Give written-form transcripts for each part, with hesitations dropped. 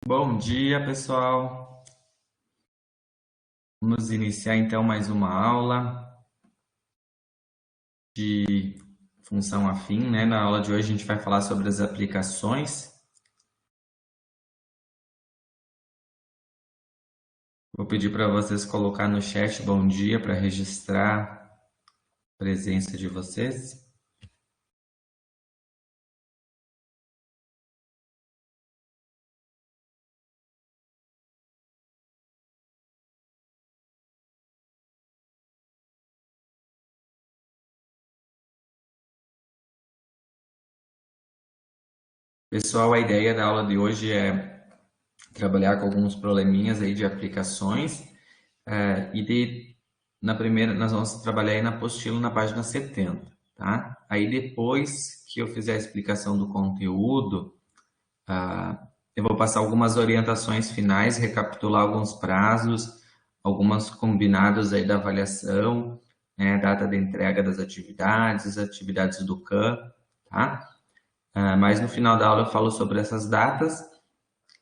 Bom dia, pessoal. Vamos iniciar então mais uma aula de função afim, né? Na aula de hoje a gente vai falar sobre as aplicações. Vou pedir para vocês colocar no chat bom dia para registrar a presença de vocês. Pessoal, a ideia da aula de hoje é trabalhar com alguns probleminhas aí de aplicações. Na primeira, nós vamos trabalhar aí na apostila na página 70, tá? Aí depois que eu fizer a explicação do conteúdo, eu vou passar algumas orientações finais, recapitular alguns prazos, algumas combinados aí da avaliação, né, data de entrega das atividades, as atividades do CAM, tá? Mas no final da aula eu falo sobre essas datas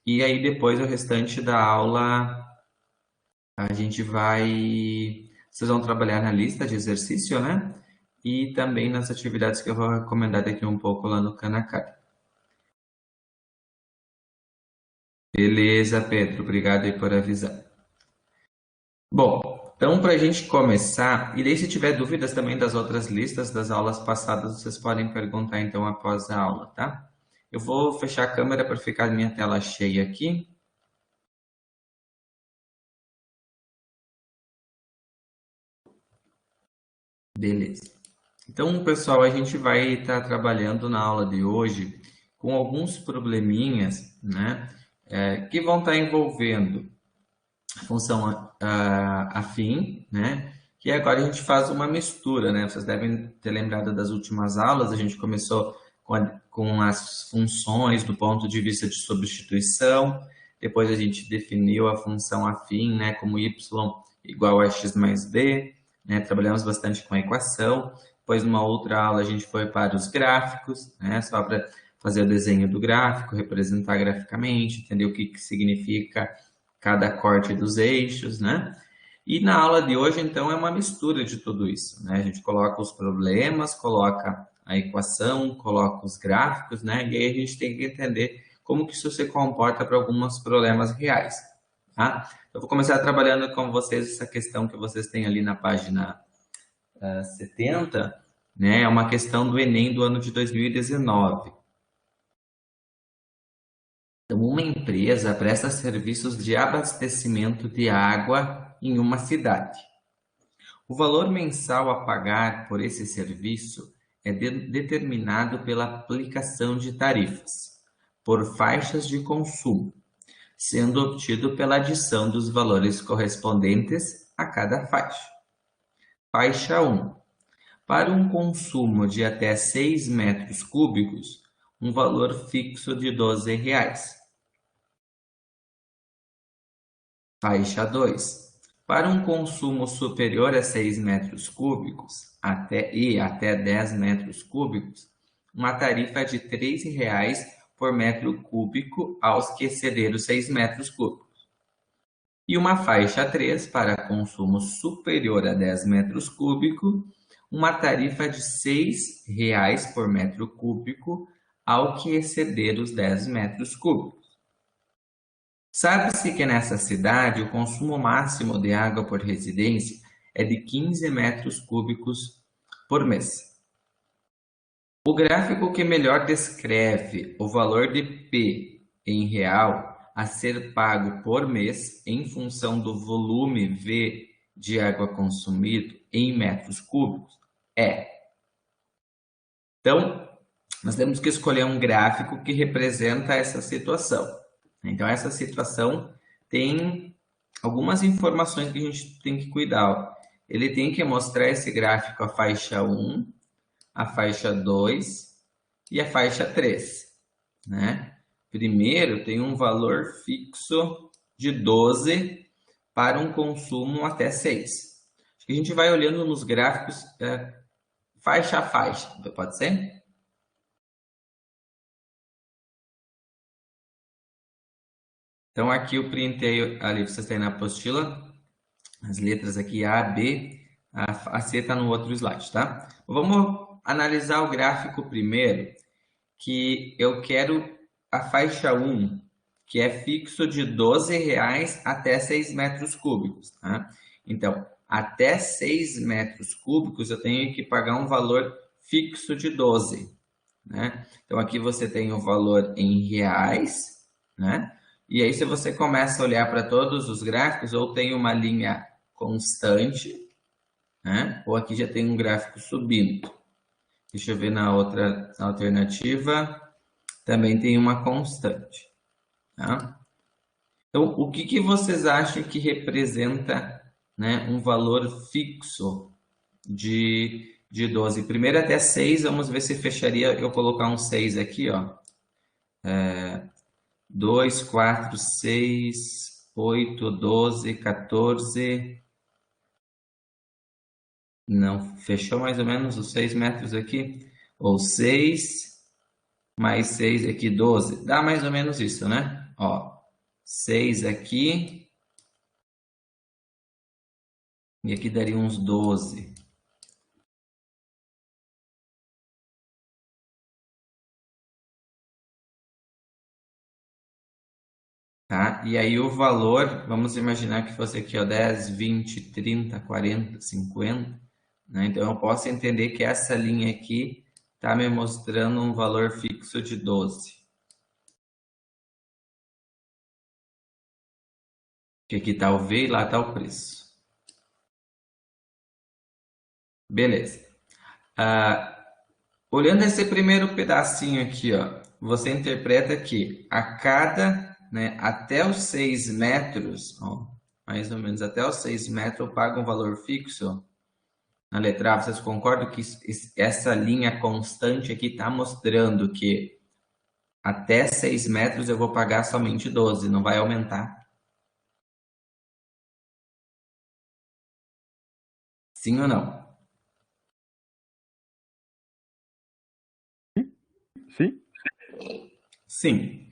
e aí depois o restante da aula a gente vai... Vocês vão trabalhar na lista de exercício, né? E também nas atividades que eu vou recomendar daqui um pouco lá no Kanakai. Beleza, Pedro. Obrigado aí por avisar. Bom, então para a gente começar, e daí se tiver dúvidas também das outras listas das aulas passadas, vocês podem perguntar então após a aula, tá? Eu vou fechar a câmera para ficar minha tela cheia aqui. Beleza. Então, pessoal, a gente vai estar trabalhando na aula de hoje com alguns probleminhas, né, que vão estar envolvendo função afim, né? Que agora a gente faz uma mistura, né? Vocês devem ter lembrado das últimas aulas, a gente começou com as funções do ponto de vista de substituição, depois a gente definiu a função afim, né? Como y igual a x mais b, né? Trabalhamos bastante com a equação, depois numa outra aula a gente foi para os gráficos, né? Só para fazer o desenho do gráfico, representar graficamente, entender o que significa cada corte dos eixos, né? E na aula de hoje, então, é uma mistura de tudo isso, né? A gente coloca os problemas, coloca a equação, coloca os gráficos, né? E aí a gente tem que entender como que isso se comporta para alguns problemas reais, tá? Eu vou começar trabalhando com vocês essa questão que vocês têm ali na página 70, né? É uma questão do Enem do ano de 2019. Então, uma empresa presta serviços de abastecimento de água em uma cidade. O valor mensal a pagar por esse serviço é determinado pela aplicação de tarifas, por faixas de consumo, sendo obtido pela adição dos valores correspondentes a cada faixa. Faixa 1. Para um consumo de até 6 metros cúbicos, um valor fixo de R$ 12. Faixa 2. Para um consumo superior a 6 metros cúbicos até 10 metros cúbicos, uma tarifa de R$ 3,00 por metro cúbico aos que exceder os 6 metros cúbicos. E uma faixa 3 para consumo superior a 10 metros cúbicos, uma tarifa de R$ 6,00 por metro cúbico ao que exceder os 10 metros cúbicos. Sabe-se que nessa cidade o consumo máximo de água por residência é de 15 metros cúbicos por mês. O gráfico que melhor descreve o valor de P em real a ser pago por mês em função do volume V de água consumido em metros cúbicos é. Então, nós temos que escolher um gráfico que representa essa situação. Então, essa situação tem algumas informações que a gente tem que cuidar. Ele tem que mostrar esse gráfico a faixa 1, a faixa 2 e a faixa 3, né? Primeiro, tem um valor fixo de 12 para um consumo até 6. A gente vai olhando nos gráficos faixa a faixa, pode ser? Então, aqui eu printei, ali vocês têm na apostila, as letras aqui A, B, a C está no outro slide, tá? Vamos analisar o gráfico primeiro, que eu quero a faixa 1, que é fixo de R$ 12 até 6 metros cúbicos, tá? Então, até 6 metros cúbicos eu tenho que pagar um valor fixo de 12, né? Então, aqui você tem o valor em reais, né? E aí, se você começa a olhar para todos os gráficos, ou tem uma linha constante, né? Ou aqui já tem um gráfico subindo. Deixa eu ver na outra alternativa, também tem uma constante, tá? Então, o que vocês acham que representa, né, um valor fixo de 12? Primeiro até 6, vamos ver se fecharia eu colocar um 6 aqui, ó. 2, 4, 6, 8, 12, 14. Não, fechou mais ou menos os 6 metros aqui. Ou 6 mais 6 aqui, 12. Dá mais ou menos isso, né? Ó, 6 aqui. E aqui daria uns 12. Tá? E aí o valor, vamos imaginar que fosse aqui, ó, 10, 20, 30, 40, 50, né? Então eu posso entender que essa linha aqui está me mostrando um valor fixo de 12. Que aqui está o V e lá está o preço. Beleza. Olhando esse primeiro pedacinho aqui, ó, você interpreta que a cada, né, até os 6 metros, ó, mais ou menos até os 6 metros eu pago um valor fixo. Na letra A, vocês concordam que essa linha constante aqui está mostrando que até 6 metros eu vou pagar somente 12, não vai aumentar? Sim ou não? Sim? Sim.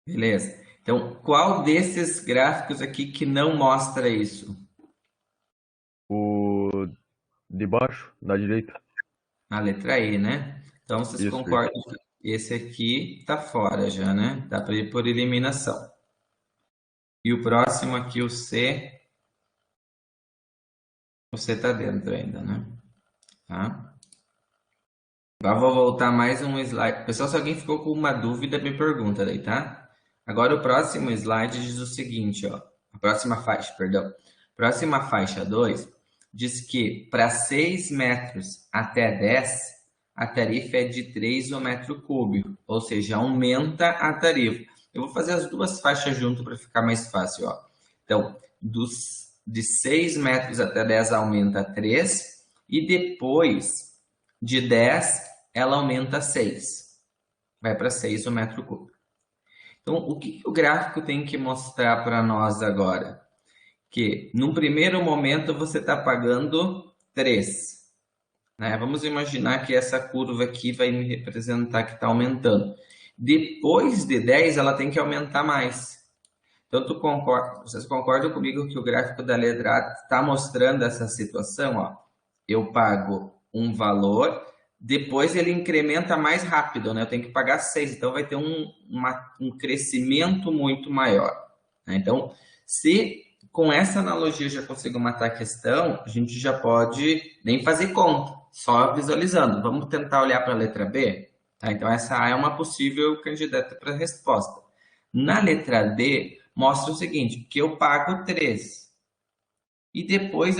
Beleza. Então, qual desses gráficos aqui que não mostra isso? O de baixo, da direita. A letra E, né? Então, vocês Isso. concordam que esse aqui tá fora já, né? Dá para ir por eliminação. E o próximo aqui, o C tá dentro ainda, né? Tá? Agora vou voltar mais um slide. Pessoal, se alguém ficou com uma dúvida, me pergunta daí, tá? Agora o próximo slide diz o seguinte, ó. A próxima faixa, perdão. Próxima faixa 2 diz que para 6 metros até 10, a tarifa é de 3 o metro cúbico, ou seja, aumenta a tarifa. Eu vou fazer as duas faixas junto para ficar mais fácil, ó. Então, de 6 metros até 10 aumenta 3 e depois de 10 ela aumenta 6. Vai para 6 o metro cúbico. Então, o que o gráfico tem que mostrar para nós agora? Que, num primeiro momento, você está pagando 3. Né? Vamos imaginar que essa curva aqui vai me representar que está aumentando. Depois de 10, ela tem que aumentar mais. Então, vocês concordam comigo que o gráfico da letra A está mostrando essa situação? Ó? Eu pago um valor, depois ele incrementa mais rápido, né? Eu tenho que pagar 6, então vai ter um crescimento muito maior, né? Então, se com essa analogia eu já consigo matar a questão, a gente já pode nem fazer conta, só visualizando. Vamos tentar olhar para a letra B? Tá? Então, essa A é uma possível candidata para a resposta. Na letra D, mostra o seguinte, que eu pago 3. E depois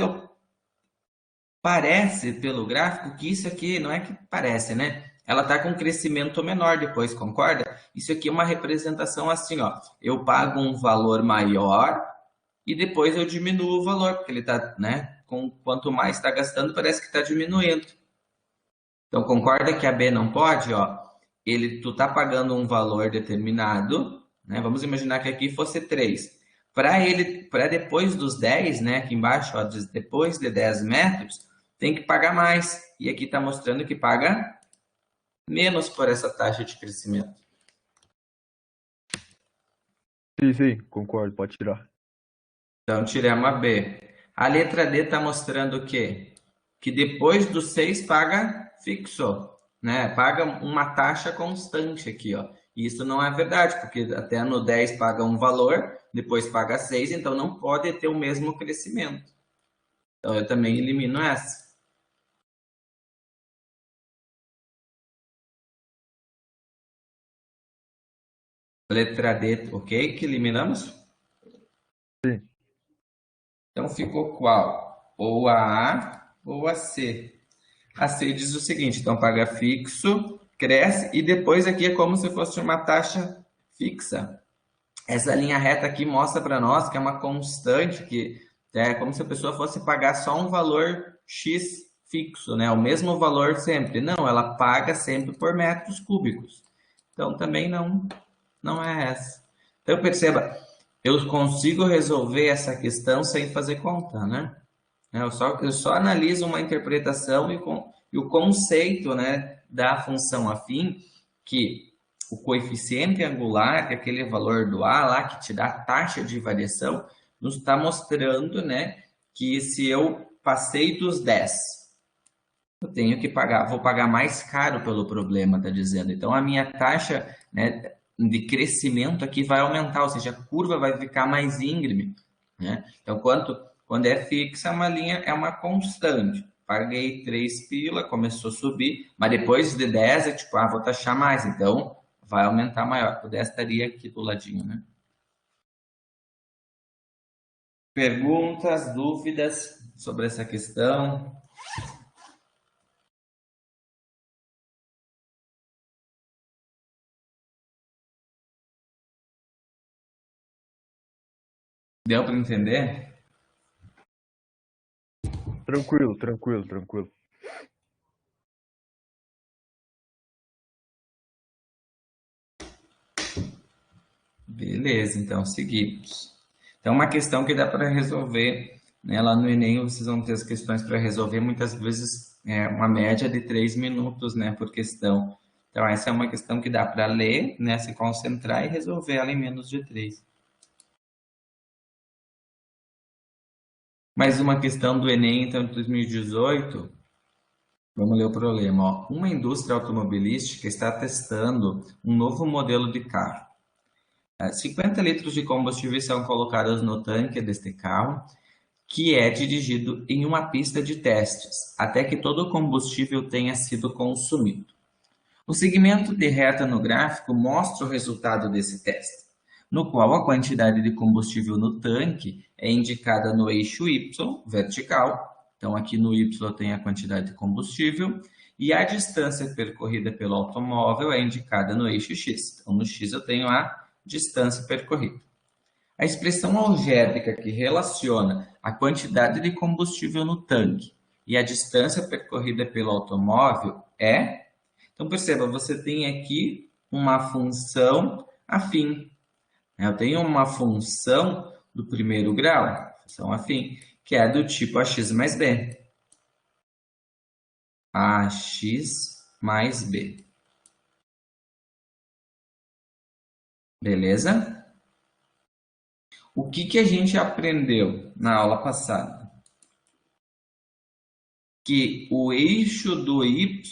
parece pelo gráfico que isso aqui não é que parece, né? Ela está com um crescimento menor depois, concorda? Isso aqui é uma representação assim, ó. Eu pago um valor maior e depois eu diminuo o valor, porque ele está, né? Quanto mais está gastando, parece que está diminuindo. Então concorda que a B não pode, ó? Tu tá pagando um valor determinado, né? Vamos imaginar que aqui fosse 3. Para depois dos 10, né? Aqui embaixo, ó, depois de 10 metros, tem que pagar mais. E aqui está mostrando que paga menos por essa taxa de crescimento. Sim, concordo, pode tirar. Então, tiramos a B. A letra D está mostrando o quê? Que depois do 6 paga fixo, né? Paga uma taxa constante aqui, ó. E isso não é verdade, porque até no 10 paga um valor, depois paga 6, então não pode ter o mesmo crescimento. Então, eu também elimino essa. Letra D, ok? Que eliminamos? Sim, Então, ficou qual? Ou a A ou a C. A C diz o seguinte, então paga fixo, cresce e depois aqui é como se fosse uma taxa fixa. Essa linha reta aqui mostra para nós que é uma constante, que é como se a pessoa fosse pagar só um valor X fixo, né? O mesmo valor sempre. Não, ela paga sempre por metros cúbicos. Então também não é essa. Então perceba, eu consigo resolver essa questão sem fazer conta, né? Eu só analiso uma interpretação e o conceito, né, da função afim, que o coeficiente angular, que é aquele valor do A lá, que te dá a taxa de variação, nos está mostrando, né, que se eu passei dos 10, eu tenho que pagar, vou pagar mais caro pelo problema, está dizendo. Então, a minha taxa, né, de crescimento aqui vai aumentar, ou seja, a curva vai ficar mais íngreme, né? Então, quando é fixa, uma linha é uma constante. Paguei 3 pila, começou a subir, mas depois de 10 é tipo, vou taxar mais, então vai aumentar maior. O 10 estaria aqui do ladinho, né? Perguntas, dúvidas sobre essa questão? Deu para entender? tranquilo. Beleza, então seguimos. Então, uma questão que dá para resolver, né, lá no Enem, vocês vão ter as questões para resolver, muitas vezes é uma média de 3 minutos, né, por questão. Então, essa é uma questão que dá para ler, né, se concentrar e resolver ela em menos de 3. Mais uma questão do Enem, então, de 2018. Vamos ler o problema. Ó. Uma indústria automobilística está testando um novo modelo de carro. 50 litros de combustível são colocados no tanque deste carro, que é dirigido em uma pista de testes, até que todo o combustível tenha sido consumido. O segmento de reta no gráfico mostra o resultado desse teste, no qual a quantidade de combustível no tanque é indicada no eixo Y, vertical. Então, aqui no Y tem a quantidade de combustível, e a distância percorrida pelo automóvel é indicada no eixo X. Então, no X eu tenho a distância percorrida. A expressão algébrica que relaciona a quantidade de combustível no tanque e a distância percorrida pelo automóvel é. Então, perceba, você tem aqui uma função afim. Eu tenho uma função do primeiro grau, função afim, que é do tipo ax mais b. Ax mais b. Beleza? O que a gente aprendeu na aula passada? Que o eixo do y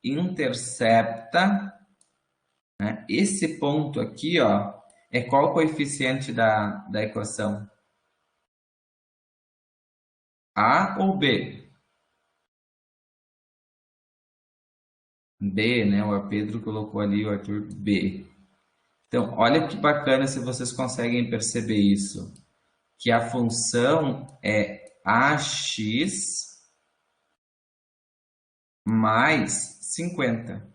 intercepta, né? Esse ponto aqui, ó, é qual o coeficiente da equação? A ou B? B, né? O Pedro colocou ali, o Arthur, B. Então, olha que bacana se vocês conseguem perceber isso. Que a função é ax mais 50.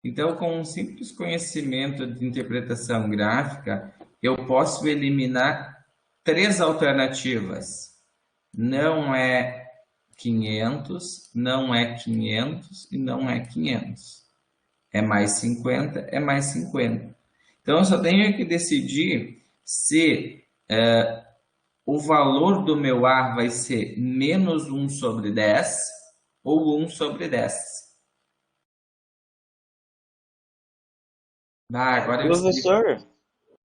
Então, com um simples conhecimento de interpretação gráfica, eu posso eliminar 3 alternativas. Não é 500, não é 500 e não é 500. É mais 50, é mais 50. Então, eu só tenho que decidir se o valor do meu A vai ser menos 1 sobre 10 ou 1 sobre 10. Agora eu explico. Professor,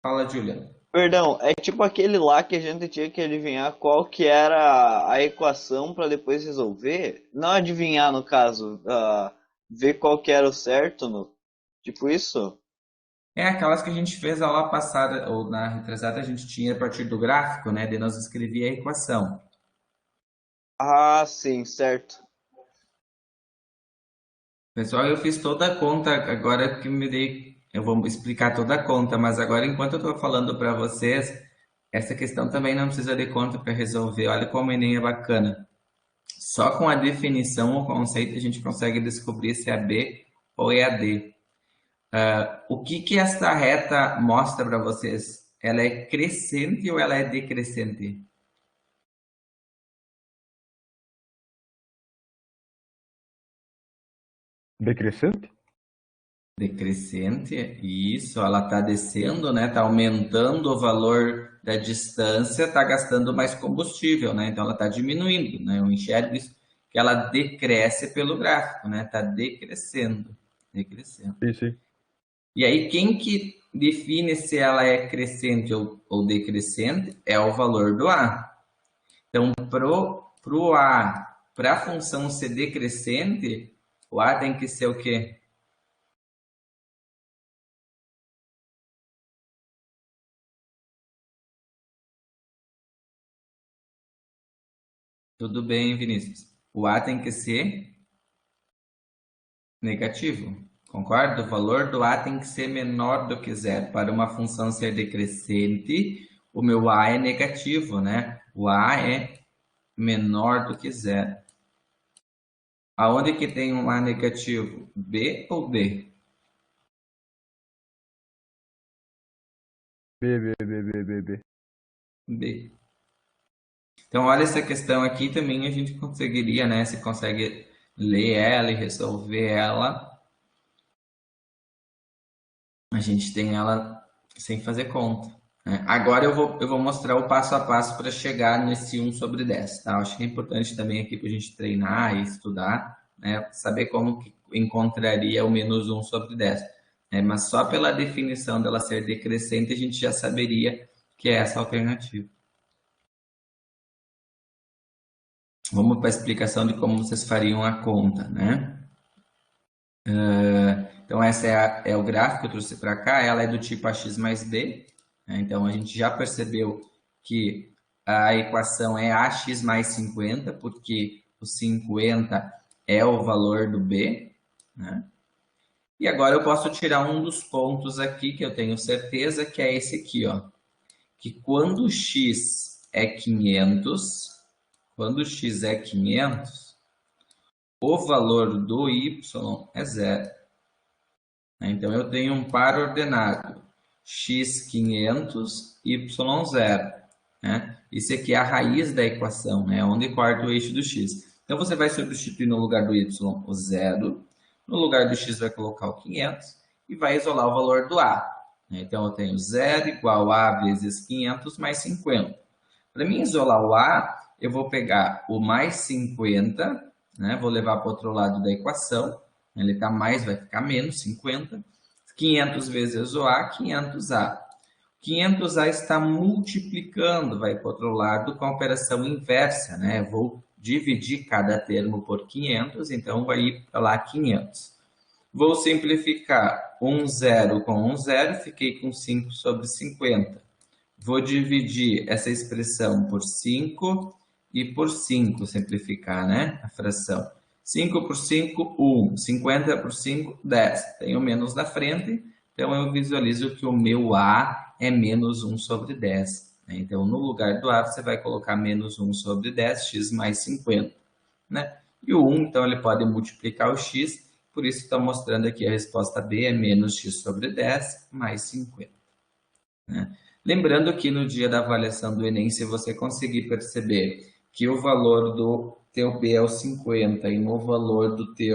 Fala, Julian. perdão, é tipo aquele lá que a gente tinha que adivinhar qual que era a equação para depois resolver? Não adivinhar, no caso, ver qual que era o certo, tipo isso? É aquelas que a gente fez a aula passada, ou na retrasada, a gente tinha a partir do gráfico, né? Daí nós escrevia a equação. Ah, sim, certo. Pessoal, eu fiz toda a conta, agora que me dei, eu vou explicar toda a conta, mas agora enquanto eu estou falando para vocês, essa questão também não precisa de conta para resolver. Olha como o Enem é bacana. Só com a definição ou conceito a gente consegue descobrir se é B ou é a D. O que que esta reta mostra para vocês? Ela é crescente ou ela é decrescente? Decrescente? Decrescente, isso, ela está descendo, né? Está aumentando o valor da distância, está gastando mais combustível, né? Então ela está diminuindo, né? Eu enxergo isso, que ela decresce pelo gráfico, né? Está decrescendo, decrescendo. Sim, sim. E aí, quem que define se ela é crescente ou decrescente é o valor do A. Então, pro A, para a função ser decrescente, o A tem que ser o quê? Tudo bem, Vinícius. O A tem que ser negativo. Concorda? O valor do A tem que ser menor do que zero. Para uma função ser decrescente, o meu A é negativo, né? O A é menor do que zero. Aonde que tem um A negativo? B ou D? B, B, B, B, B, B. B. Então, olha essa questão aqui também a gente conseguiria, né? Se consegue ler ela e resolver ela, a gente tem ela sem fazer conta, né? Agora eu vou mostrar o passo a passo para chegar nesse 1/10, tá? Acho que é importante também aqui para a gente treinar e estudar, né? Saber como que encontraria o -1/10, né? Mas só pela definição dela ser decrescente a gente já saberia que é essa alternativa. Vamos para a explicação de como vocês fariam a conta, né? Então, essa é o gráfico que eu trouxe para cá, ela é do tipo ax mais b, né? Então, a gente já percebeu que a equação é ax mais 50, porque o 50 é o valor do b, né? E agora eu posso tirar um dos pontos aqui, que eu tenho certeza, que é esse aqui, ó. Que quando x é 500, o valor do y é zero. Então, eu tenho um par ordenado x 500, y 0. Né? Isso aqui é a raiz da equação, né? Onde corta o eixo do x. Então, você vai substituir no lugar do y o 0, no lugar do x vai colocar o 500 e vai isolar o valor do a. Então, eu tenho 0 igual a vezes 500 mais 50. Para mim isolar o a, eu vou pegar o mais 50, né? Vou levar para o outro lado da equação. Ele está mais, vai ficar menos 50. 500 vezes o A, 500A. 500A está multiplicando, vai para o outro lado com a operação inversa, né? Vou dividir cada termo por 500, então vai ir para lá 500. Vou simplificar um zero com um zero, fiquei com 5/50. Vou dividir essa expressão por 5 e por 5, simplificar, né? A fração. 5 por 5, 1. 50 por 5, 10. Tenho menos na frente, então eu visualizo que o meu A é -1/10. Então, no lugar do A, você vai colocar -1/10, x mais 50. Né? E o 1, então, ele pode multiplicar o x, por isso estou mostrando aqui a resposta B é -x/10 mais 50. Né? Lembrando que no dia da avaliação do Enem, se você conseguir perceber que o valor do teu B é o 50 e no valor do que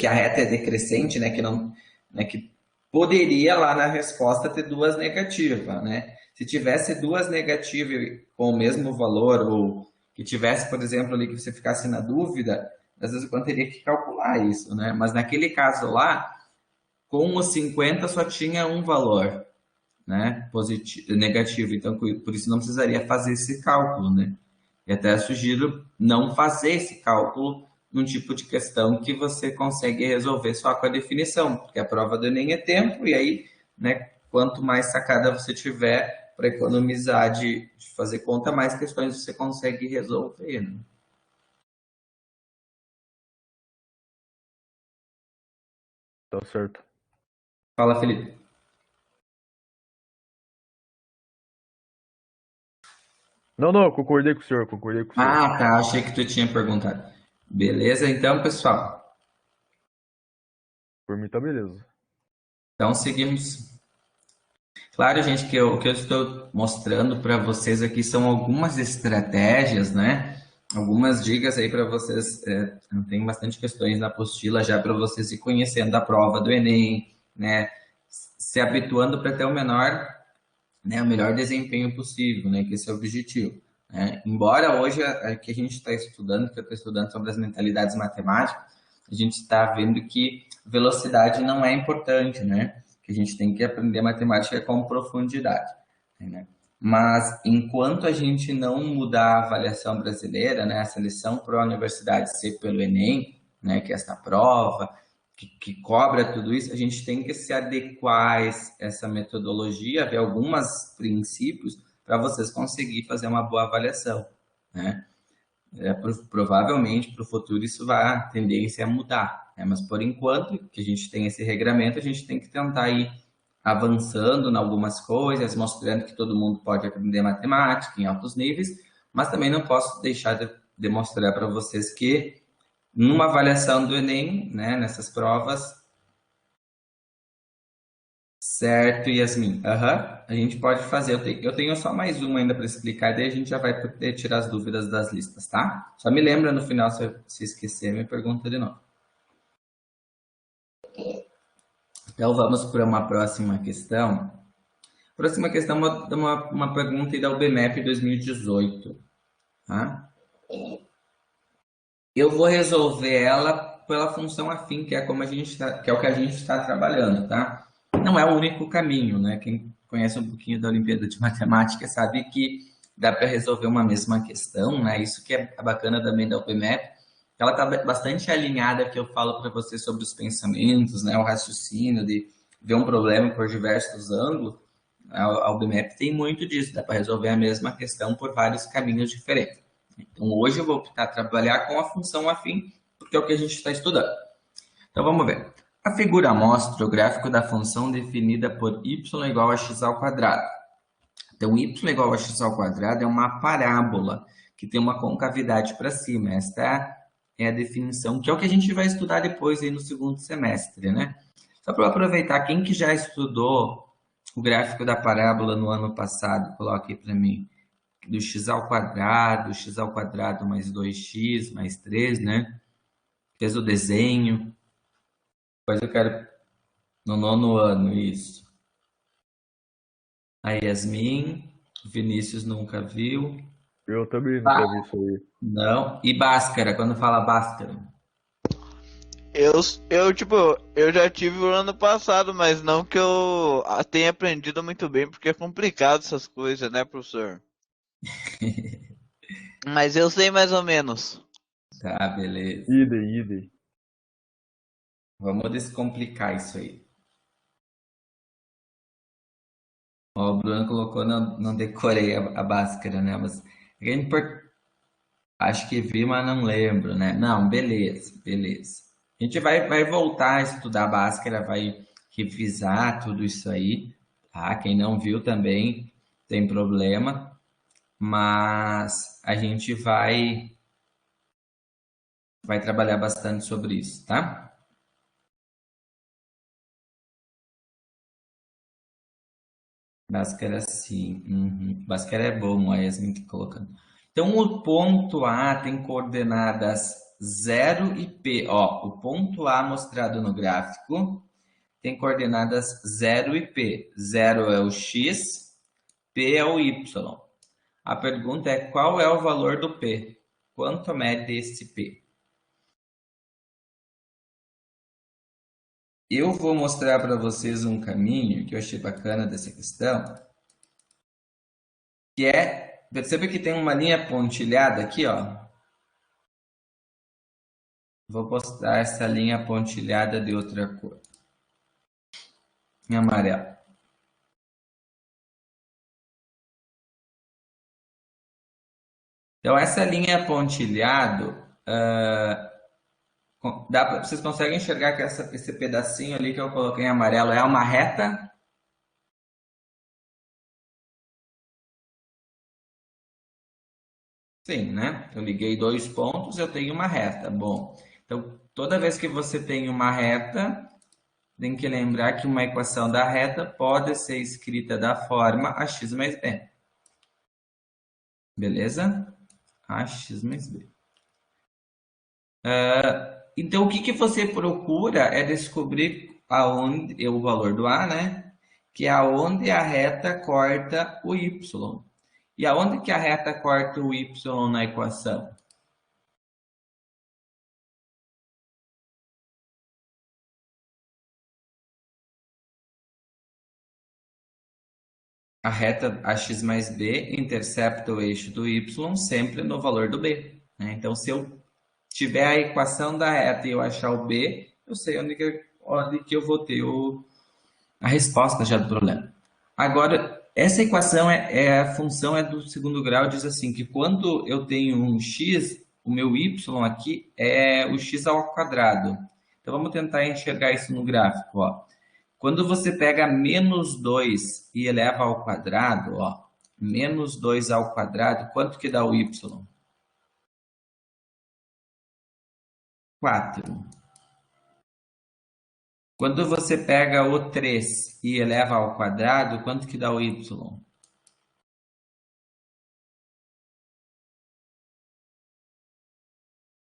a reta é decrescente, né, que não, né, que poderia lá na resposta ter duas negativas, né? Se tivesse duas negativas com o mesmo valor ou que tivesse, por exemplo, ali que você ficasse na dúvida, às vezes eu teria que calcular isso, né? Mas naquele caso lá, com os 50 só tinha um valor, né, positivo, negativo, então por isso não precisaria fazer esse cálculo, né? E até sugiro não fazer esse cálculo num tipo de questão que você consegue resolver só com a definição, porque a prova do Enem é tempo, e aí, né, quanto mais sacada você tiver para economizar de fazer conta, mais questões você consegue resolver, né? Tá certo. Fala, Felipe. Não, eu concordei com o senhor, concordei com o senhor. Ah, tá, achei que tu tinha perguntado. Beleza, então, pessoal. Por mim tá beleza. Então, seguimos. Claro, gente, que o que eu estou mostrando para vocês aqui são algumas estratégias, né? Algumas dicas aí para vocês. Tem bastante questões na apostila já para vocês ir conhecendo a prova do Enem, né? Se habituando para ter o menor, né, o melhor desempenho possível, né? Que esse é o objetivo, né? Embora hoje que a gente está estudando, que eu estou estudando sobre as mentalidades matemáticas, a gente está vendo que velocidade não é importante, né? Que a gente tem que aprender matemática com profundidade, né? Mas enquanto a gente não mudar a avaliação brasileira, né, a seleção para a universidade ser pelo Enem, né, que é essa prova, que cobra tudo isso, a gente tem que se adequar a essa metodologia, ver alguns princípios para vocês conseguirem fazer uma boa avaliação, né? Provavelmente para o futuro isso vai a tendência a mudar, né? Mas por enquanto que a gente tem esse regramento, a gente tem que tentar ir avançando em algumas coisas, mostrando que todo mundo pode aprender matemática em altos níveis, mas também não posso deixar de demonstrar para vocês que numa avaliação do Enem, né, nessas provas, certo, Yasmin? Aham, a gente pode fazer. Eu tenho só mais uma ainda para explicar, daí a gente já vai poder tirar as dúvidas das listas, tá? Só me lembra no final, se esquecer, me pergunta de novo. Então vamos para uma próxima questão. Próxima questão é uma pergunta aí da UBMEP 2018. Tá? Eu vou resolver ela pela função afim, que é como a gente que é o que a gente está trabalhando, tá? Não é o único caminho, né? Quem conhece um pouquinho da Olimpíada de Matemática sabe que dá para resolver uma mesma questão, né? Isso que é bacana também da UPMEP. Ela está bastante alinhada que eu falo para você sobre os pensamentos, né? O raciocínio de ver um problema por diversos ângulos. A UBMEP tem muito disso, dá para resolver a mesma questão por vários caminhos diferentes. Então, hoje eu vou optar trabalhar com a função afim, porque é o que a gente está estudando. Então, vamos ver. A figura mostra o gráfico da função definida por y igual a x ao quadrado. Então, y igual a x ao quadrado é uma parábola que tem uma concavidade para cima. Esta é a definição, que é o que a gente vai estudar depois aí no segundo semestre, né? Só para aproveitar, quem que já estudou o gráfico da parábola no ano passado, coloque aí para mim. Do x ao quadrado mais 2x mais 3, né? Fez o desenho. Depois eu quero no nono ano, isso. A Yasmin, Vinícius nunca viu. Eu também nunca vi isso aí. Não. E Bhaskara, quando fala Bhaskara? Tipo, eu já tive o ano passado, mas não que eu tenha aprendido muito bem, porque é complicado essas coisas, né, professor? Mas eu sei mais ou menos. Tá, beleza. Idem. Vamos descomplicar isso aí. Ó, o Bruno colocou, não decorei a Bhaskara, né? Mas acho que vi, mas não lembro, né? Não, beleza. A gente vai voltar a estudar a Bhaskara, vai revisar tudo isso aí, tá? Quem não viu também tem problema, mas a gente vai trabalhar bastante sobre isso, tá? Bhaskara sim. Uhum. Bhaskara é bom, a Yasmin tá colocando. Então, o ponto A tem coordenadas 0 e P. Ó, o ponto A mostrado no gráfico tem coordenadas 0 e P. 0 é o X, P é o Y. A pergunta é qual é o valor do P? Quanto mede esse P? Eu vou mostrar para vocês um caminho que eu achei bacana dessa questão, que é, perceba que tem uma linha pontilhada aqui, ó. Vou postar essa linha pontilhada de outra cor, em amarelo. Então, essa linha pontilhado, vocês conseguem enxergar que esse pedacinho ali que eu coloquei em amarelo é uma reta? Sim, né? Eu liguei dois pontos, eu tenho uma reta. Bom, então toda vez que você tem uma reta, tem que lembrar que uma equação da reta pode ser escrita da forma ax mais b. Beleza? Ax mais b. Então, o que você procura é descobrir aonde o valor do a, né? Que é aonde a reta corta o y. E aonde que a reta corta o y na equação? A reta ax mais b intercepta o eixo do y sempre no valor do b, né? Então, se eu tiver a equação da reta e eu achar o b, eu sei onde que eu vou ter a resposta já do problema. Agora, essa equação a função é do segundo grau, diz assim, que quando eu tenho um x, o meu y aqui é o x ao quadrado. Então, vamos tentar enxergar isso no gráfico, ó. Quando você pega menos 2 e eleva ao quadrado, ó, menos 2 ao quadrado, quanto que dá o y? 4. Quando você pega o 3 e eleva ao quadrado, quanto que dá o y?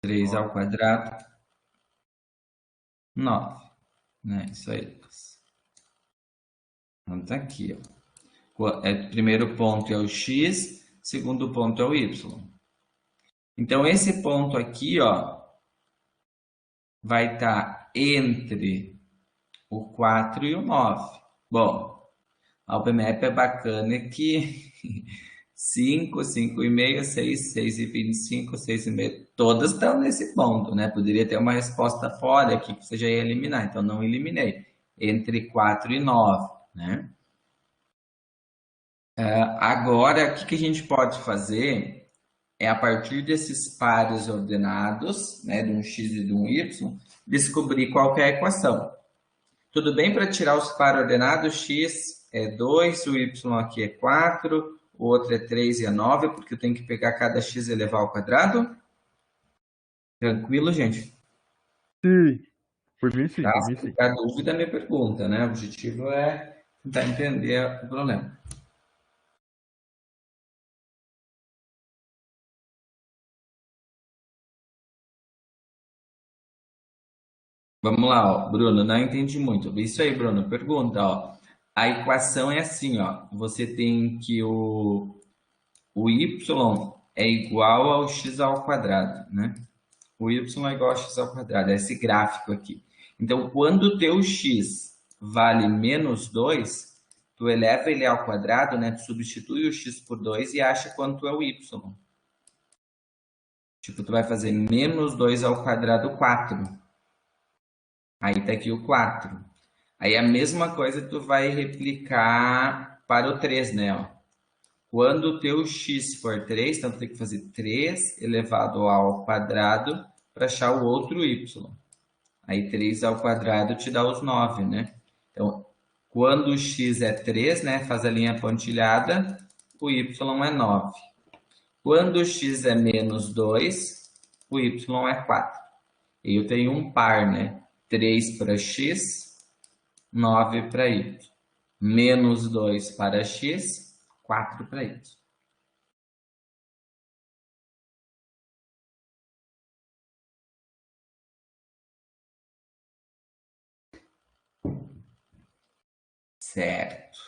3 ao quadrado, 9. Né? Isso aí, Lucas. Então tá aqui, ó. Primeiro ponto é o x, segundo ponto é o y. Então esse ponto aqui, ó, vai estar entre o 4 e o 9. Bom, a OpenMap é bacana que 5, 5,5, 6, 6,25, 6,5, todas estão nesse ponto, né? Poderia ter uma resposta fora aqui que você já ia eliminar, então não eliminei. Entre 4 e 9, né? Agora, o que a gente pode fazer é, a partir desses pares ordenados, né, de um x e de um y, descobrir qual que é a equação. Tudo bem para tirar os pares ordenados? X é 2, o y aqui é 4, o outro é 3 e é 9, porque eu tenho que pegar cada x e elevar ao quadrado? Tranquilo, gente? Sim. Por mim, sim, Tá? por Se mim, sim. ficar dúvida, me pergunta, né? O objetivo é tentar entender o problema. Vamos lá, ó. Bruno, não entendi muito. Isso aí, Bruno, pergunta, ó. A equação é assim, ó. Você tem que o y é igual ao x ao quadrado, né? O y é igual ao x ao quadrado, é esse gráfico aqui. Então, quando o teu x vale menos 2, tu eleva ele ao quadrado, né? Tu substitui o x por 2 e acha quanto é o y. Tipo, tu vai fazer menos 2 ao quadrado, 4. Aí tá aqui o 4. Aí a mesma coisa tu vai replicar para o 3, né? Ó. Quando o teu x for 3, então tu tem que fazer 3 elevado ao quadrado para achar o outro y. Aí 3 ao quadrado te dá os 9, né? Então, quando o x é 3, né? Faz a linha pontilhada, o y é 9. Quando o x é menos 2, o y é 4. E eu tenho um par, né? 3 para x, 9 para y. Menos 2 para x, 4 para y. Certo.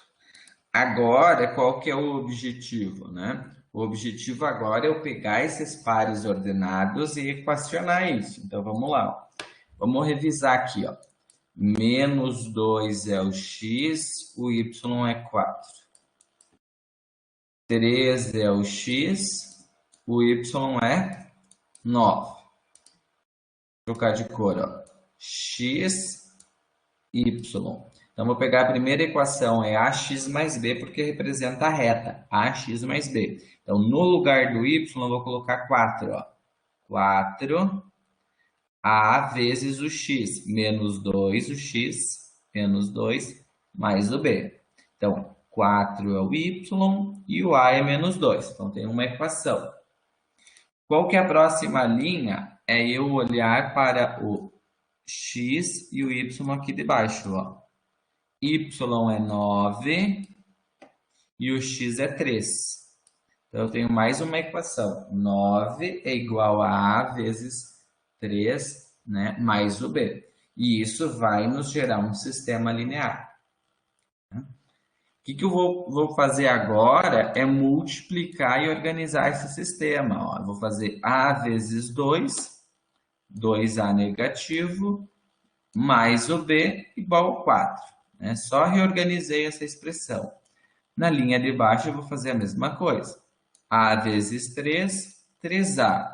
Agora, qual que é o objetivo, né? O objetivo agora é eu pegar esses pares ordenados e equacionar isso. Então, vamos lá. Vamos revisar aqui, ó. Menos 2 é o x, o y é 4. 3 é o x, o y é 9. Vou trocar de cor, ó. X, y. Então, vou pegar a primeira equação, é ax mais b, porque representa a reta, ax mais b. Então, no lugar do y, eu vou colocar 4, ó. 4 a vezes o x, menos 2 o x, menos 2, mais o b. Então, 4 é o y e o a é menos 2. Então, tem uma equação. Qual que é a próxima linha? É eu olhar para o x e o y aqui de baixo, ó. Y é 9 e o x é 3. Então, eu tenho mais uma equação. 9 é igual a A vezes 3, né, mais o B. E isso vai nos gerar um sistema linear. O que eu vou fazer agora é multiplicar e organizar esse sistema. Ó, eu vou fazer A vezes 2, 2A negativo, mais o B igual a 4. Né? Só reorganizei essa expressão. Na linha de baixo eu vou fazer a mesma coisa. A vezes 3, 3A,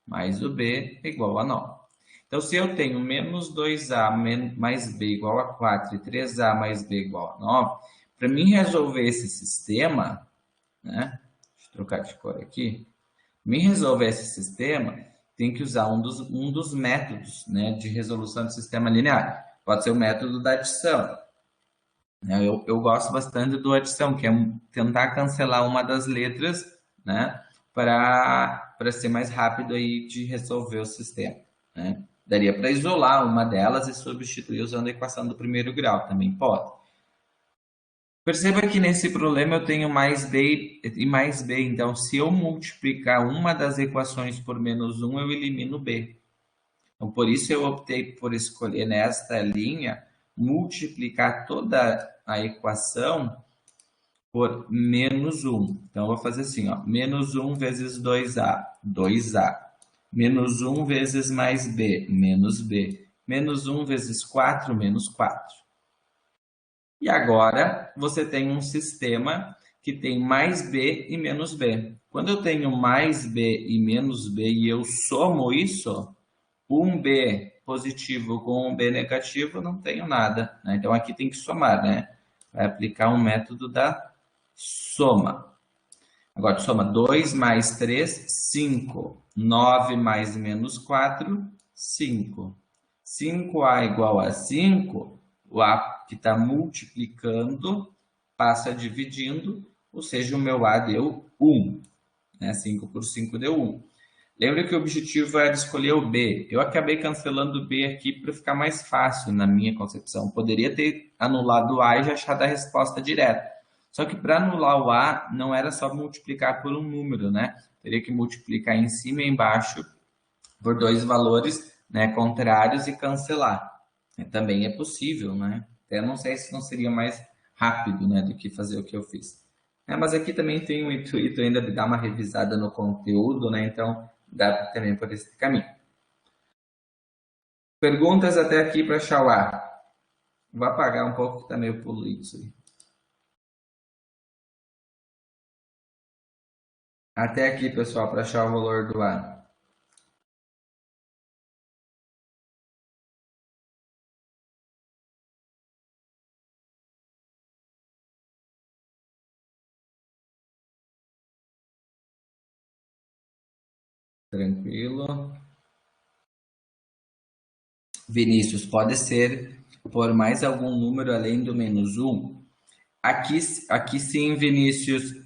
mais o B igual a 9. Então, se eu tenho menos 2A mais B igual a 4 e 3A mais B igual a 9, para mim resolver esse sistema, né? Deixa eu trocar de cor aqui. Para mim resolver esse sistema, tem que usar um dos métodos, né, de resolução de sistema linear. Pode ser o método da adição. Eu gosto bastante do adição, que é tentar cancelar uma das letras, né, para ser mais rápido aí de resolver o sistema, né? Daria para isolar uma delas e substituir usando a equação do primeiro grau, também pode. Perceba que nesse problema eu tenho mais b e mais b, então se eu multiplicar uma das equações por menos 1, eu elimino b. Então, por isso eu optei por escolher nesta linha multiplicar toda a equação por menos 1. Então, eu vou fazer assim, ó, menos 1 vezes 2a, 2a. Menos 1 vezes mais b, menos b. Menos 1 vezes 4, menos 4. E agora, você tem um sistema que tem mais b e menos b. Quando eu tenho mais b e menos b e eu somo isso, um b positivo com um b negativo, não tenho nada, né? Então, aqui tem que somar, né? Vai aplicar um método da soma. Agora, soma 2 mais 3, 5. 9 mais menos 4, 5. 5A igual a 5, o A que está multiplicando passa dividindo, ou seja, o meu A deu 1. Né? 5 por 5 deu 1. Lembra que o objetivo era escolher o B. Eu acabei cancelando o B aqui para ficar mais fácil na minha concepção. Poderia ter anulado o A e já achado a resposta direta. Só que para anular o A, não era só multiplicar por um número, né? Teria que multiplicar em cima e embaixo por dois valores, né, contrários e cancelar. Também é possível, né? Até não sei se não seria mais rápido, né, do que fazer o que eu fiz. Mas aqui também tem o intuito ainda de dar uma revisada no conteúdo, né? Então, dá também por esse caminho. Perguntas até aqui para Xauá. Vou apagar um pouco que está meio poluído isso aí. Até aqui, pessoal, para achar o valor do A. Tranquilo. Vinícius, pode ser por mais algum número além do menos 1? Aqui sim, Vinícius,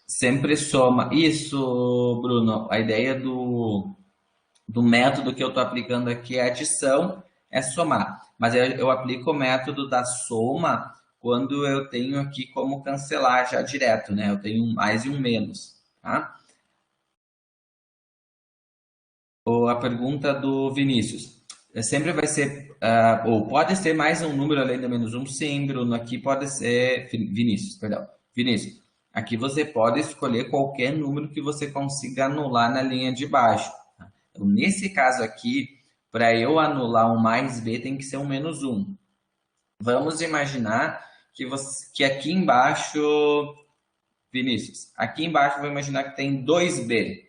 sempre soma. Isso, Bruno, a ideia do método que eu estou aplicando aqui é adição, é somar. Mas eu aplico o método da soma quando eu tenho aqui como cancelar já direto, né? Eu tenho um mais e um menos, tá? Ou a pergunta do Vinícius. Sempre vai ser, ou pode ser mais um número além do menos 1? Sim, Bruno, aqui pode ser, Vinícius, perdão. Vinícius, aqui você pode escolher qualquer número que você consiga anular na linha de baixo. Então, nesse caso aqui, para eu anular um mais b tem que ser um menos 1. Vamos imaginar que aqui embaixo, Vinícius, aqui embaixo eu vou imaginar que tem 2b.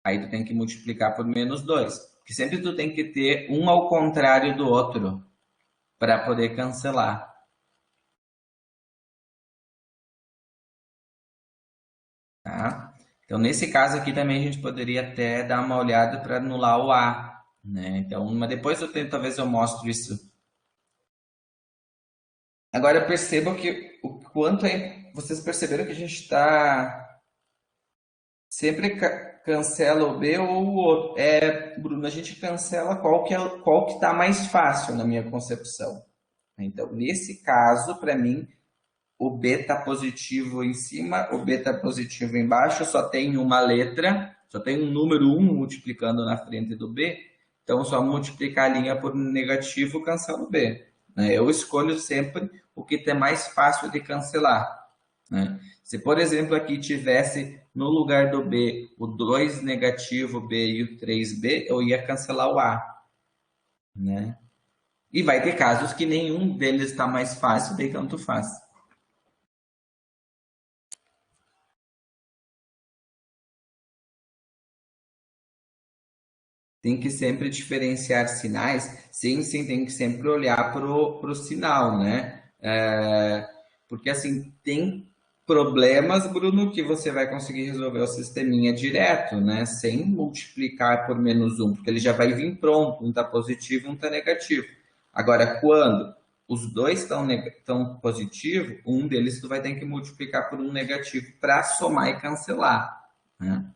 Aí tu tem que multiplicar por menos 2. Porque sempre tu tem que ter um ao contrário do outro para poder cancelar. Tá? Então, nesse caso aqui também a gente poderia até dar uma olhada para anular o A, né? Então, mas depois talvez eu mostre isso. Agora percebam que o quanto é, vocês perceberam que a gente está sempre cancela o B ou o outro. Bruno, a gente cancela qual que está mais fácil na minha concepção. Então, nesse caso, para mim, o B está positivo em cima, o B está positivo embaixo, só tem uma letra, só tem um número 1 multiplicando na frente do B, então só multiplicar a linha por negativo cancela o B. Né? Eu escolho sempre o que é mais fácil de cancelar. Né? Se, por exemplo, aqui tivesse no lugar do B o 2 negativo B e o 3B, eu ia cancelar o A. Né? E vai ter casos que nenhum deles está mais fácil, daí tanto faz. Tem que sempre diferenciar sinais. Sim, sim, tem que sempre olhar pro sinal, né? Porque assim, tem problemas, Bruno, que você vai conseguir resolver o sisteminha direto, né? Sem multiplicar por menos 1, porque ele já vai vir pronto, um está positivo, um está negativo. Agora, quando os dois estão positivos, um deles tu vai ter que multiplicar por um negativo para somar e cancelar, né?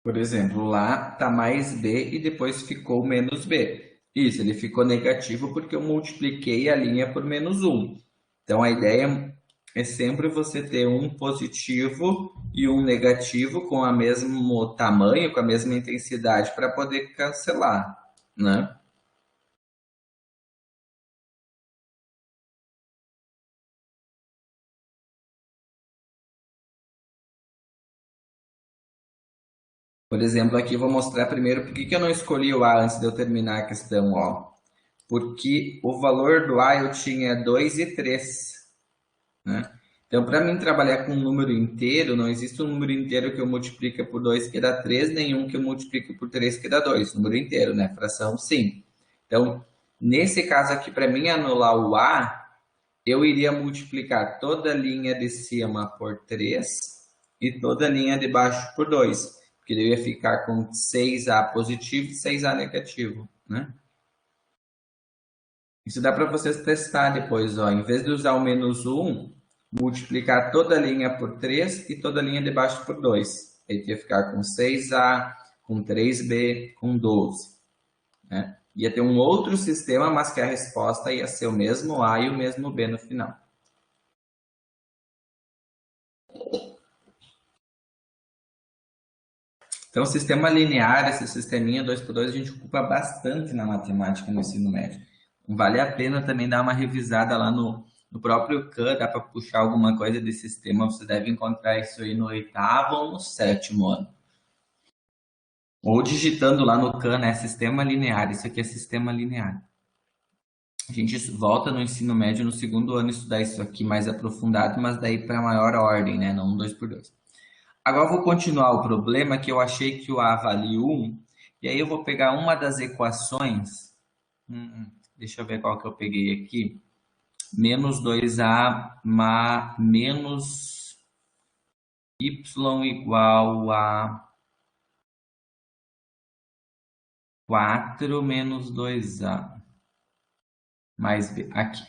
Por exemplo, lá está mais B e depois ficou menos B. Isso, ele ficou negativo porque eu multipliquei a linha por menos 1. Então a ideia é sempre você ter um positivo e um negativo com o mesmo tamanho, com a mesma intensidade para poder cancelar, né? Por exemplo, aqui eu vou mostrar primeiro por que eu não escolhi o A antes de eu terminar a questão, ó. Porque o valor do A eu tinha 2 e 3, né? Então, para mim trabalhar com um número inteiro, não existe um número inteiro que eu multiplique por 2 que dá 3, nenhum que eu multiplique por 3 que dá 2. Número inteiro, né? Fração, sim. Então, nesse caso aqui, para mim anular o A, eu iria multiplicar toda a linha de cima por 3 e toda a linha de baixo por 2. Porque eu ia ficar com 6A positivo e 6A negativo, né? Isso dá para vocês testar depois, ó. Em vez de usar o menos 1, multiplicar toda a linha por 3 e toda a linha de baixo por 2. Aí ia ficar com 6A, com 3B, com 12. Né? Ia ter um outro sistema, mas que a resposta ia ser o mesmo A e o mesmo B no final. Então, sistema linear, esse sisteminha 2x2, a gente ocupa bastante na matemática no ensino médio. Vale a pena também dar uma revisada lá no próprio Khan, dá para puxar alguma coisa de sistema, você deve encontrar isso aí no 8º ou no 7º ano. Ou digitando lá no Khan, né, sistema linear, isso aqui é sistema linear. A gente volta no ensino médio no 2º ano estudar isso aqui mais aprofundado, mas daí para maior ordem, né, não 2x2. Agora eu vou continuar o problema que eu achei que o A vale 1, e aí eu vou pegar uma das equações, deixa eu ver qual que eu peguei aqui, menos 2A menos Y igual a 4 menos 2A mais B, aqui.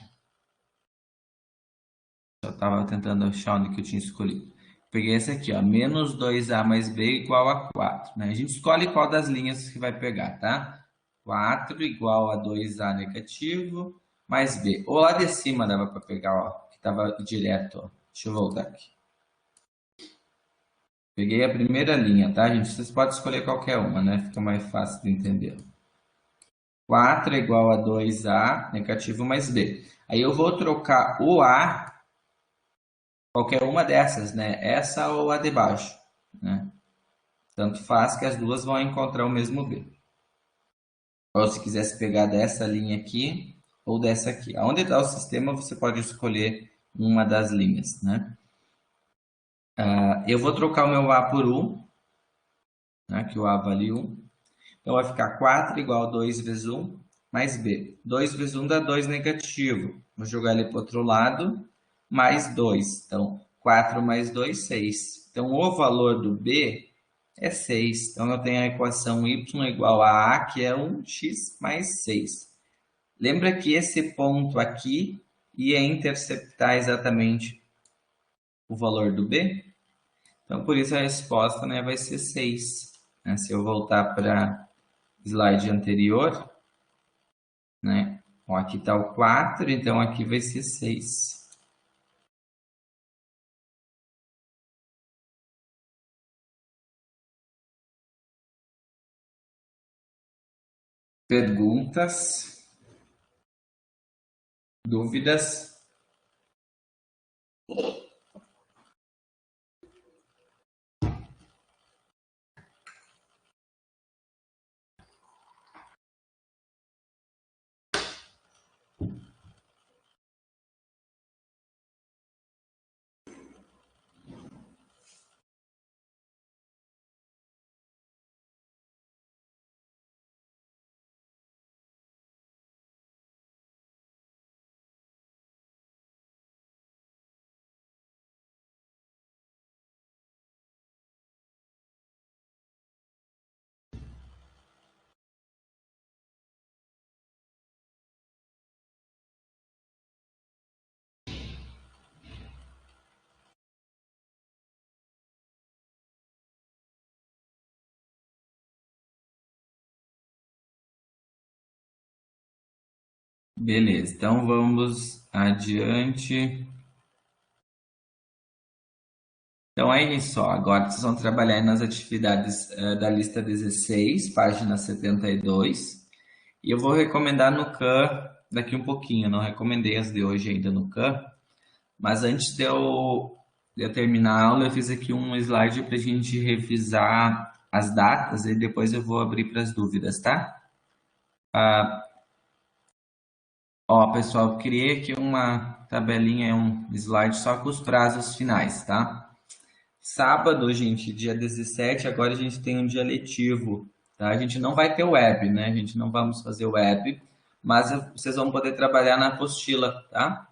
Eu estava tentando achar onde que eu tinha escolhido. peguei esse aqui, ó, menos 2A mais B igual a 4, né? A gente escolhe qual das linhas que vai pegar, tá? 4 igual a 2A negativo mais B. Ou lá de cima dava para pegar, ó, que estava direto, ó. Deixa eu voltar aqui. Peguei a primeira linha, tá, gente? Vocês podem escolher qualquer uma, né? Fica mais fácil de entender. 4 é igual a 2A negativo mais B. Aí eu vou trocar o A, qualquer uma dessas, né? Essa ou a de baixo, né? Tanto faz que as duas vão encontrar o mesmo B. Ou se quisesse pegar dessa linha aqui ou dessa aqui. Onde está o sistema, você pode escolher uma das linhas, né? Eu vou trocar o meu A por 1, né? Que o A vale 1. Então vai ficar 4 igual a 2 vezes 1 mais B. 2 vezes 1 dá 2 negativo. Vou jogar ele para o outro lado, mais 2. Então, 4 mais 2, 6. Então, o valor do B é 6. Então, eu tenho a equação y igual a A, que é 1x mais 6. Lembra que esse ponto aqui ia interceptar exatamente o valor do B? Então, por isso a resposta, né, vai ser 6. Né? Se eu voltar para slide anterior, né? Ó, aqui está o 4, então aqui vai ser 6. Perguntas? Dúvidas? Beleza, então vamos adiante. Então é isso, ó. Agora vocês vão trabalhar nas atividades da lista 16, página 72. E eu vou recomendar no Khan daqui um pouquinho. Eu não recomendei as de hoje ainda no Khan. Mas antes de eu terminar a aula, eu fiz aqui um slide para a gente revisar as datas e depois eu vou abrir para as dúvidas, tá? Ó, pessoal, eu criei aqui uma tabelinha, um slide só com os prazos finais, tá? Sábado, gente, dia 17, agora a gente tem um dia letivo, tá? A gente não vai ter web, né? A gente não vamos fazer web, mas vocês vão poder trabalhar na apostila, tá?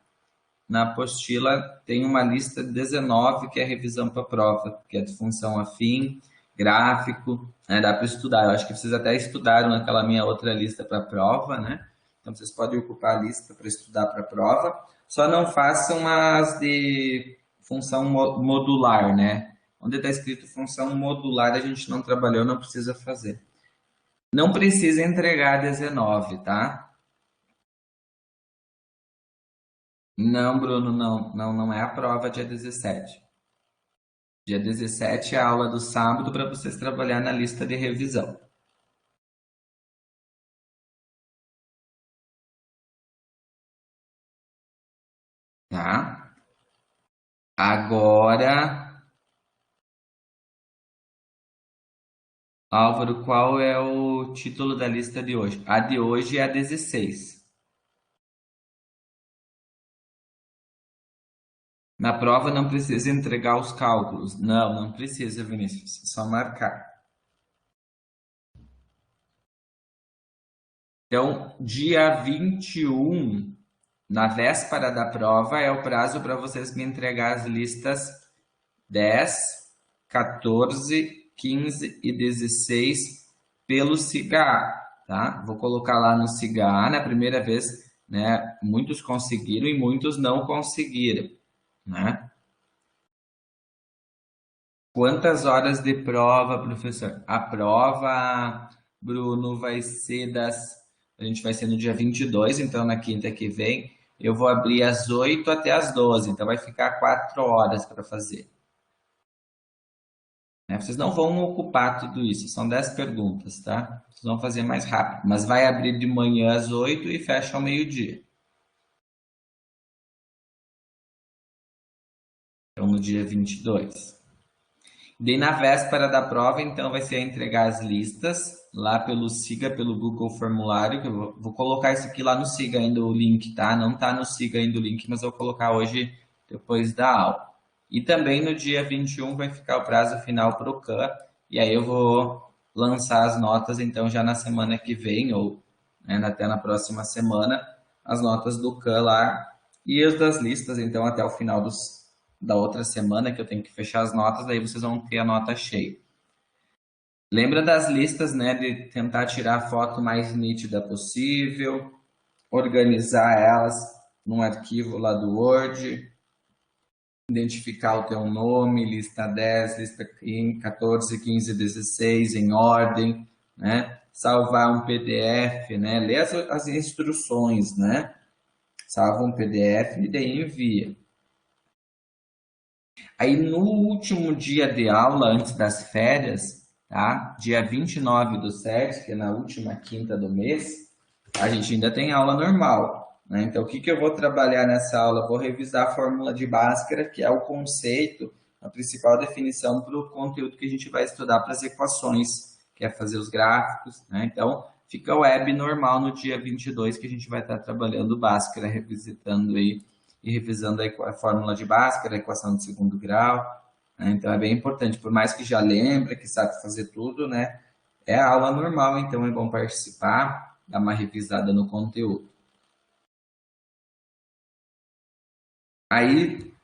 Na apostila tem uma lista de 19 que é revisão para prova, que é de função afim, gráfico, né? Dá para estudar. Eu acho que vocês até estudaram naquela minha outra lista para prova, né? Então vocês podem ocupar a lista para estudar para a prova. Só não façam as de função modular, né? Onde está escrito função modular, a gente não trabalhou, não precisa fazer. Não precisa entregar 19, tá? Não, Bruno, não é a prova dia 17. Dia 17 é a aula do sábado para vocês trabalhar na lista de revisão. Tá? Agora, Álvaro, qual é o título da lista de hoje? A de hoje é a 16. Na prova não precisa entregar os cálculos. Não precisa, Vinícius. É só marcar. Então, dia 21, na véspera da prova, é o prazo para vocês me entregar as listas 10, 14, 15 e 16 pelo SIGA, tá? Vou colocar lá no SIGA, na primeira vez, né? Muitos conseguiram e muitos não conseguiram, né? Quantas horas de prova, professor? A prova, Bruno, vai ser a gente vai ser no dia 22, então na quinta que vem. Eu vou abrir às 8 até às 12, então vai ficar 4 horas para fazer. Né? Vocês não vão ocupar tudo isso, são 10 perguntas, tá? Vocês vão fazer mais rápido, mas vai abrir de manhã às 8 e fecha ao meio-dia. Então no dia 22. Daí na véspera da prova, então, vai ser entregar as listas lá pelo Siga, pelo Google Formulário, que eu vou colocar isso aqui lá no Siga ainda o link, tá? Não tá no Siga ainda o link, mas eu vou colocar hoje depois da aula. E também no dia 21 vai ficar o prazo final para o CAN, e aí eu vou lançar as notas, então, já na semana que vem, ou né, até na próxima semana, as notas do CAN lá e as das listas, então, até o final da outra semana, que eu tenho que fechar as notas, daí vocês vão ter a nota cheia. Lembra das listas, né, de tentar tirar a foto mais nítida possível, organizar elas num arquivo lá do Word, identificar o teu nome, lista 10, lista 14, 15, 16, em ordem, né? Salvar um PDF, né? Ler as instruções, né? Salva um PDF e daí envia. Aí no último dia de aula, antes das férias, tá? Dia 29/7, que é na última quinta do mês, a gente ainda tem aula normal, né? Então, o que eu vou trabalhar nessa aula? Vou revisar a fórmula de Bhaskara, que é o conceito, a principal definição para o conteúdo que a gente vai estudar para as equações, que é fazer os gráficos, né? Então, fica o web normal no dia 22, que a gente vai estar trabalhando Bhaskara, revisitando aí e revisando a fórmula de Bhaskara, a equação de segundo grau, né? Então é bem importante, por mais que já lembre, que sabe fazer tudo, né? É a aula normal, então é bom participar, dar uma revisada no conteúdo. Aí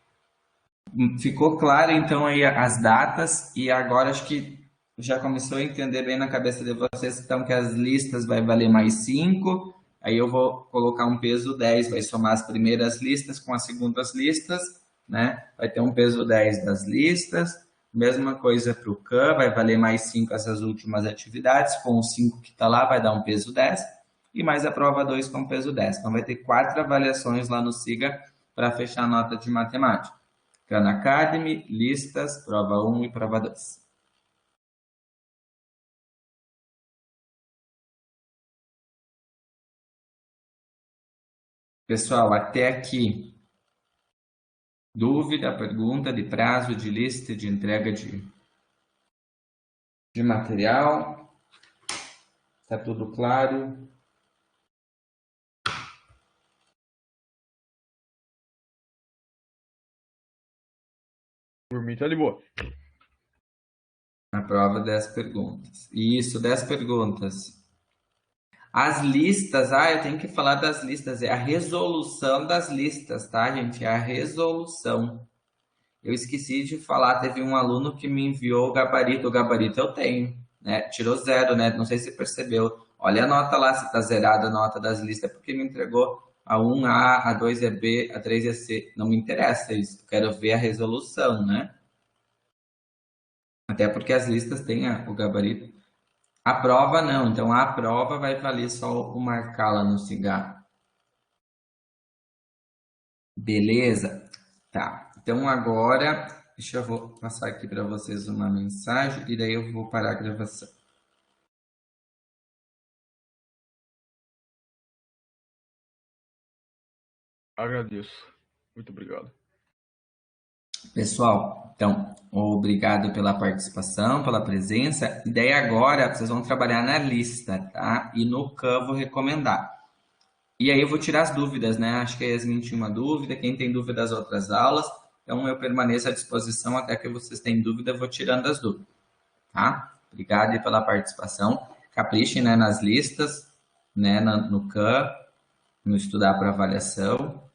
ficou claro então aí as datas e agora acho que já começou a entender bem na cabeça de vocês então que as listas vai valer mais 5. Aí eu vou colocar um peso 10, vai somar as primeiras listas com as segundas listas, né? Vai ter um peso 10 das listas. Mesma coisa para o CAN, vai valer mais 5 essas últimas atividades, com o 5 que está lá vai dar um peso 10, e mais a prova 2 com peso 10. Então vai ter 4 avaliações lá no SIGA para fechar a nota de matemática. Khan Academy, listas, prova 1 e prova 2. Pessoal, até aqui, dúvida, pergunta de prazo, de lista, de entrega de material? Está tudo claro? Por mim, tá de boa. A prova, 10 perguntas. Isso, 10 perguntas. As listas, eu tenho que falar das listas, é a resolução das listas, tá, gente? É a resolução. Eu esqueci de falar, teve um aluno que me enviou o gabarito eu tenho, né? Tirou 0, né? Não sei se percebeu. Olha a nota lá, se tá zerada a nota das listas, porque me entregou a 1 A, a 2 é B, a 3 é C. Não me interessa isso, eu quero ver a resolução, né? Até porque as listas têm o gabarito. A prova não, então a prova vai valer só o marcá-la no cigarro. Beleza? Tá. Então agora, deixa eu vou passar aqui para vocês uma mensagem e daí eu vou parar a gravação. Agradeço. Muito obrigado. Pessoal, então, obrigado pela participação, pela presença. E daí agora vocês vão trabalhar na lista, tá? E no CAN vou recomendar. E aí eu vou tirar as dúvidas, né? Acho que a Yasmin tinha uma dúvida, quem tem dúvida das outras aulas. Então eu permaneço à disposição até que vocês tenham dúvida, eu vou tirando as dúvidas, tá? Obrigado aí pela participação. Caprichem, né, nas listas, né, no CAN, no estudar para avaliação.